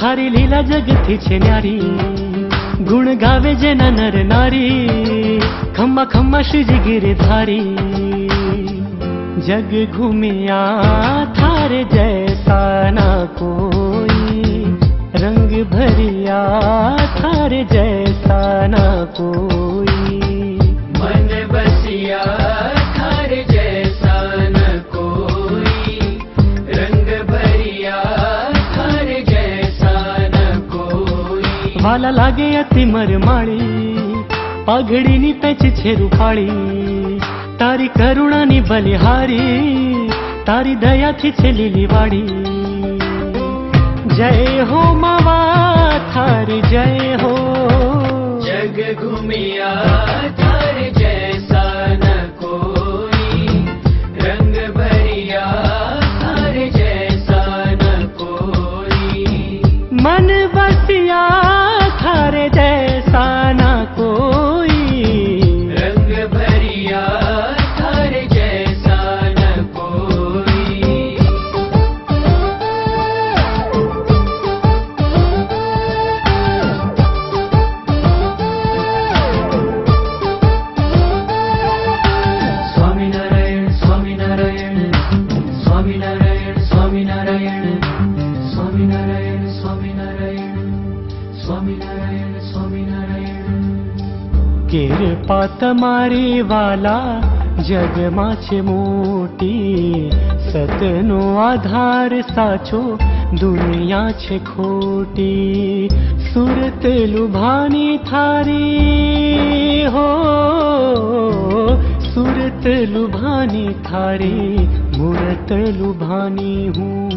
थारी लीला जगती छे न्यारी, गुण गावे जेना नर नारी, खम्मा खम्मा श्रीजी गिरधारी। जग घूमिया थारे जैसा ना कोई, रंग भरिया थारे जैसा ना कोई। मन बसिया थारे जैसा न कोई, रंग भरिया थारे जैसा न कोई। वाला लागे अति मरमाળી, પાઘડીની પેચ છે રૂપાળી, તારી કરુણાની બલિહારી, તારી દયાથી છે લીલીવાડી। जय हो मावा थारी जय हो, जग घूमिया थारे जैसा न कोई, रंग भरिया थारे जैसा न कोई। मन बसिया थारे जैसा ना कोई, रंग भरिया थारे जैसा न कोई। स्वामीनारायण स्वामीनारायण स्वामीनारायण स्वामीनारायण स्वामीनारायण स्वामीनारायण स्वामीनारायण स्वामीनारायण। कृपा तमारी वाला जगમાં છે મોટી, સતનો આધાર સાચો દુનિયા છે ખોટી। સુરત લુભાની થારી હો, સુરત લુભાની થારી, મૂરત લુભાની હું,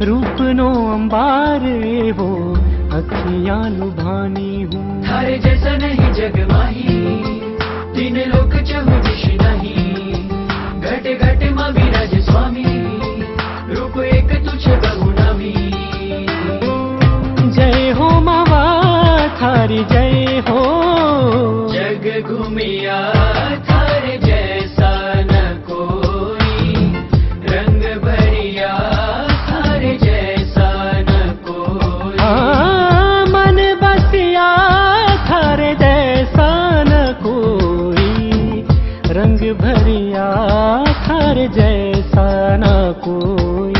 रूपनो अंबार एवो अखियां लुभानी हूँ। थारे जैसा नहीं जग माही, तीन लोक चहु दिश नहीं, घट घट मां विराज स्वामी, रूप एक तुझ बहु नामी। जय हो मावा थारी जय हो, जग घूमिया थारे जैसा न कोई, रंग भरिया थारे जैसा न कोई। मन बसिया थारे जैसा न कोई, रंग भरिया थारे जैसा न कोई।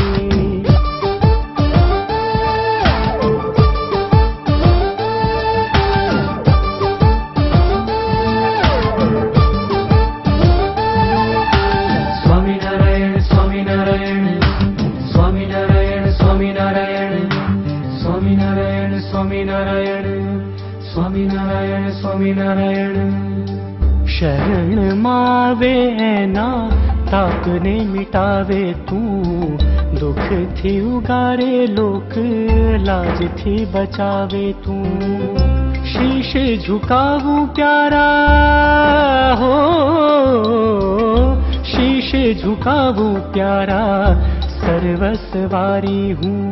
स्वामीनारायण स्वामीनारायण स्वामीनारायण स्वामीनारायण स्वामीनारायण स्वामीनारायण स्वामीनारायण स्वामीनारायण। शरण मावे एना तापने मिटावे तू, दुख थी उगारे लोक लाज थी बचावे तू। शीश झुकावूं प्यारा हो, शीश झुकावूं प्यारा, सर्वसवारी हूँ।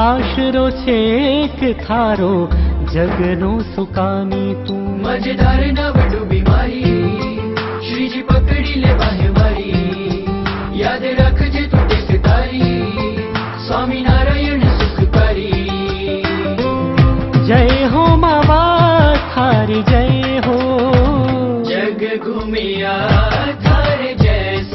आशरो छे एक थारो जगनो सुकानी तू। मजेदार नव डूबी मारी, श्रीजी पकड़ी ले बाहे मारी, याद रखजे तू टेक तारी, स्वामीनारायण सुखकारी। जय हो मावा थारी जय हो, जग घूमिया थारे जैसा